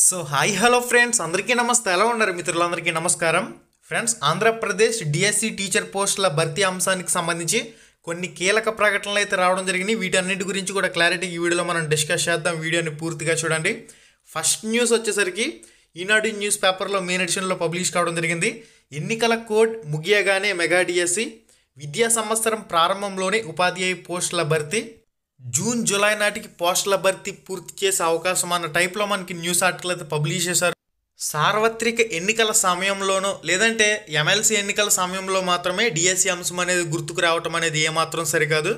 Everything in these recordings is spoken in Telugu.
సో హాయ్ హలో ఫ్రెండ్స్, అందరికీ నమస్తే. ఎలా ఉన్నారు మిత్రులందరికీ నమస్కారం. ఫ్రెండ్స్, ఆంధ్రప్రదేశ్ డిఎస్సి టీచర్ పోస్టుల భర్తీ అంశానికి సంబంధించి కొన్ని కీలక ప్రకటనలు అయితే రావడం జరిగినాయి. వీటన్నిటి గురించి కూడా క్లారిటీ ఈ వీడియోలో మనం డిస్కస్ చేద్దాం. వీడియోని పూర్తిగా చూడండి. ఫస్ట్ న్యూస్ వచ్చేసరికి ఈనాడు న్యూస్ పేపర్లో మెయిన్ ఎడిషన్లో పబ్లిష్ కావడం జరిగింది. ఎన్నికల కోడ్ ముగియగానే మెగా డిఎస్సి, విద్యా సంవత్సరం ప్రారంభంలోనే ఉపాధ్యాయ పోస్టుల భర్తీ, జూన్ జూలై నాటికి పోస్టుల భర్తీ పూర్తి చేసే అవకాశం అన్న టైప్లో మనకి న్యూస్ ఆర్టికల్ అయితే పబ్లిష్ చేశారు. సార్వత్రిక ఎన్నికల సమయంలోనో లేదంటే ఎమ్మెల్సీ ఎన్నికల సమయంలో మాత్రమే డిఎస్సి అంశం అనేది గుర్తుకు రావటం అనేది ఏమాత్రం సరికాదు.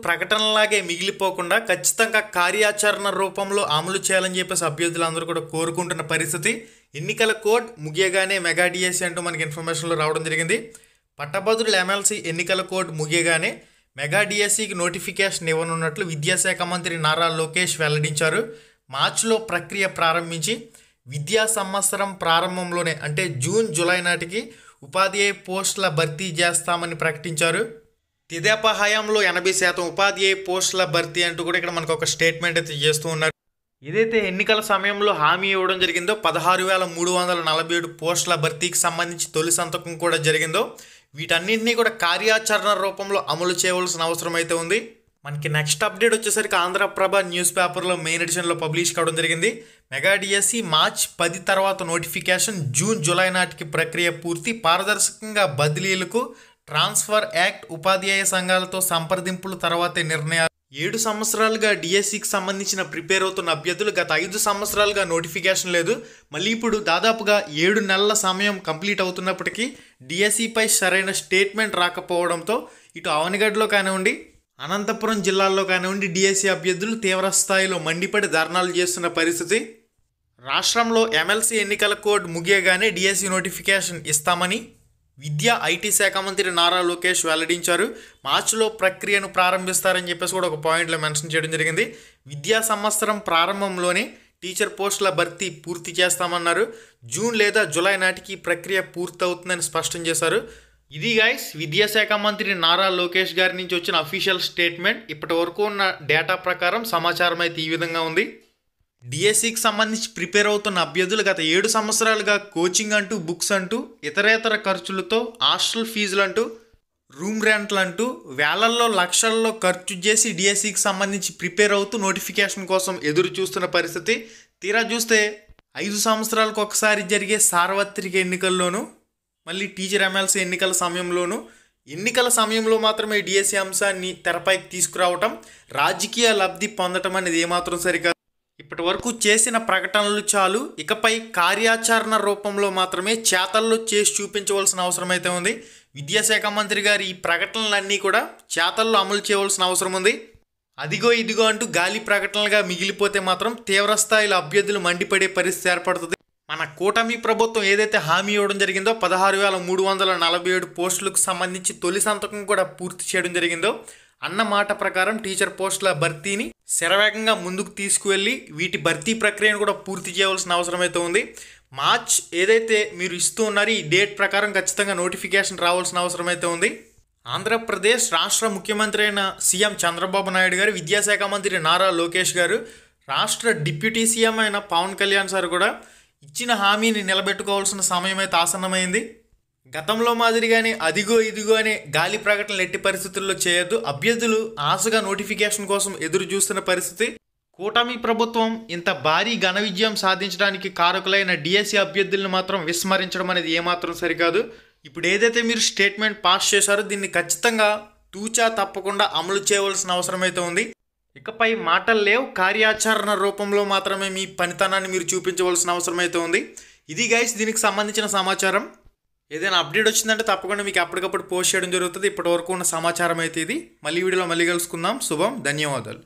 ప్రకటనలాగే మిగిలిపోకుండా ఖచ్చితంగా కార్యాచరణ రూపంలో అమలు చేయాలని చెప్పేసి అభ్యర్థులందరూ కూడా కోరుకుంటున్న పరిస్థితి. ఎన్నికల కోడ్ ముగియగానే మెగా డిఎస్సి అంటూ మనకి ఇన్ఫర్మేషన్లో రావడం జరిగింది. పట్టభద్రుల ఎమ్మెల్సీ ఎన్నికల కోడ్ ముగియగానే మెగా డిఎస్సికి నోటిఫికేషన్ ఇవ్వనున్నట్లు విద్యాశాఖ మంత్రి నారా లోకేష్ వెల్లడించారు. మార్చిలో ప్రక్రియ ప్రారంభించి విద్యా సంవత్సరం ప్రారంభంలోనే అంటే జూన్ జూలై నాటికి ఉపాధ్యాయ పోస్టుల భర్తీ చేస్తామని ప్రకటించారు. తెదేపా హయాంలో 80% ఉపాధ్యాయ పోస్టుల భర్తీ అంటూ కూడా ఇక్కడ మనకు ఒక స్టేట్మెంట్ అయితే చేస్తూ ఉన్నారు. ఏదైతే ఎన్నికల సమయంలో హామీ ఇవ్వడం జరిగిందో 16,347 పోస్టుల భర్తీకి సంబంధించి తొలి సంతకం కూడా జరిగిందో వీటన్నింటినీ కూడా కార్యాచరణ రూపంలో అమలు చేయవలసిన అవసరం అయితే ఉంది. మనకి నెక్స్ట్ అప్డేట్ వచ్చేసరికి ఆంధ్రప్రభ న్యూస్ పేపర్లో మెయిన్ ఎడిషన్లో పబ్లిష్ కావడం జరిగింది. మెగా డిఎస్సి మార్చ్ 10 తర్వాత నోటిఫికేషన్, జూన్ జూలై నాటికి ప్రక్రియ పూర్తి, పారదర్శకంగా బదిలీలకు ట్రాన్స్ఫర్ యాక్ట్, ఉపాధ్యాయ సంఘాలతో సంప్రదింపుల తర్వాతే నిర్ణయాలు. 7 సంవత్సరాలుగా డిఎస్సికి సంబంధించిన ప్రిపేర్ అవుతున్న అభ్యర్థులు గత 5 సంవత్సరాలుగా నోటిఫికేషన్ లేదు. మళ్ళీ ఇప్పుడు దాదాపుగా 7 నెలల సమయం కంప్లీట్ అవుతున్నప్పటికీ డిఎస్సిపై సరైన స్టేట్మెంట్ రాకపోవడంతో ఇటు అవనిగడ్డలో కానివ్వండి, అనంతపురం జిల్లాల్లో కానివ్వండి డిఎస్సి అభ్యర్థులు తీవ్ర స్థాయిలో మండిపడి ధర్నాలు చేస్తున్న పరిస్థితి. రాష్ట్రంలో ఎమ్మెల్సీ ఎన్నికల కోడ్ ముగియగానే డిఎస్సి నోటిఫికేషన్ ఇస్తామని విద్యా ఐటీ శాఖ మంత్రి నారా లోకేష్ వెల్లడించారు. మార్చిలో ప్రక్రియను ప్రారంభిస్తారని చెప్పేసి కూడా ఒక పాయింట్లో మెన్షన్ చేయడం జరిగింది. విద్యా సంవత్సరం ప్రారంభంలోనే టీచర్ పోస్టుల భర్తీ పూర్తి చేస్తామన్నారు. జూన్ లేదా జూలై నాటికి ప్రక్రియ పూర్తవుతుందని స్పష్టం చేశారు. ఇది గైస్ విద్యాశాఖ మంత్రి నారా లోకేష్ గారి నుంచి వచ్చిన అఫీషియల్ స్టేట్మెంట్. ఇప్పటి వరకు ఉన్న డేటా ప్రకారం సమాచారం అయితే ఈ విధంగా ఉంది. డిఎస్సికి సంబంధించి ప్రిపేర్ అవుతున్న అభ్యర్థులు గత 7 సంవత్సరాలుగా కోచింగ్ అంటూ, బుక్స్ అంటూ, ఇతరేతర ఖర్చులతో, హాస్టల్ ఫీజులు అంటూ, రూమ్ రెంట్లు అంటూ వేలల్లో లక్షల్లో ఖర్చు చేసి డిఎస్సికి సంబంధించి ప్రిపేర్ అవుతూ నోటిఫికేషన్ కోసం ఎదురు చూస్తున్న పరిస్థితి. తీరా చూస్తే 5 సంవత్సరాలకు ఒకసారి జరిగే సార్వత్రిక ఎన్నికల్లోనూ, మళ్ళీ టీచర్ ఎమ్మెల్సీ ఎన్నికల సమయంలో మాత్రమే డిఎస్సి అంశాన్ని తెరపైకి తీసుకురావటం, రాజకీయ లబ్ధి పొందటం అనేది ఏమాత్రం సరికాదు. ఇప్పటి వరకు చేసిన ప్రకటనలు చాలు, ఇకపై కార్యాచరణ రూపంలో మాత్రమే చేతల్లో చేసి చూపించవలసిన అవసరం అయితే ఉంది. విద్యాశాఖ మంత్రి గారి ఈ ప్రకటనలన్నీ కూడా చేతల్లో అమలు చేయవలసిన అవసరం ఉంది. అదిగో ఇదిగో అంటూ గాలి ప్రకటనలుగా మిగిలిపోతే మాత్రం తీవ్ర స్థాయిలో అభ్యర్థులు మండిపడే పరిస్థితి ఏర్పడుతుంది. మన కూటమి ప్రభుత్వం ఏదైతే హామీ ఇవ్వడం జరిగిందో 16,347 పోస్టులకు సంబంధించి తొలి సంతకం కూడా పూర్తి చేయడం జరిగిందో అన్న మాట ప్రకారం టీచర్ పోస్టుల భర్తీని శరవేగంగా ముందుకు తీసుకువెళ్ళి వీటి భర్తీ ప్రక్రియను కూడా పూర్తి చేయవలసిన అవసరం అయితే ఉంది. మార్చ్ ఏదైతే మీరు ఇస్తూ ఉన్నారో ఈ డేట్ ప్రకారం ఖచ్చితంగా నోటిఫికేషన్ రావాల్సిన అవసరం అయితే ఉంది. ఆంధ్రప్రదేశ్ రాష్ట్ర ముఖ్యమంత్రి అయిన సీఎం చంద్రబాబు నాయుడు గారు, విద్యాశాఖ మంత్రి నారా లోకేష్ గారు, రాష్ట్ర డిప్యూటీ సీఎం అయిన పవన్ కళ్యాణ్ సార్ కూడా ఇచ్చిన హామీని నిలబెట్టుకోవాల్సిన సమయం అయితే ఆసన్నమైంది. గతంలో మాదిరిగానే అదిగో ఇదిగో అనే గాలి ప్రకటనలు ఎట్టి పరిస్థితుల్లో చేయొద్దు. అభ్యర్థులు ఆశగా నోటిఫికేషన్ కోసం ఎదురు చూస్తున్న పరిస్థితి. కూటమి ప్రభుత్వం ఇంత భారీ ఘన విజయం సాధించడానికి కారకులైన డిఎస్సి అభ్యర్థులను మాత్రం విస్మరించడం అనేది ఏమాత్రం సరికాదు. ఇప్పుడు ఏదైతే మీరు స్టేట్మెంట్ పాస్ చేశారో దీన్ని ఖచ్చితంగా తూచా తప్పకుండా అమలు చేయవలసిన అవసరం అయితే ఉంది. ఇకపై మాటలు లేవు, కార్యాచరణ రూపంలో మాత్రమే మీ పనితనాన్ని మీరు చూపించవలసిన అవసరం అయితే ఉంది. ఇది గైస్ దీనికి సంబంధించిన సమాచారం. ఏదైనా అప్డేట్ వచ్చిందంటే తప్పకుండా మీకు అప్పటికప్పుడు పోస్ట్ చేయడం జరుగుతుంది. ఇప్పటి వరకు ఉన్న సమాచారం అయితే ఇది. మళ్ళీ వీడియోలో మళ్ళీ కలుసుకుందాం. శుభం, ధన్యవాదాలు.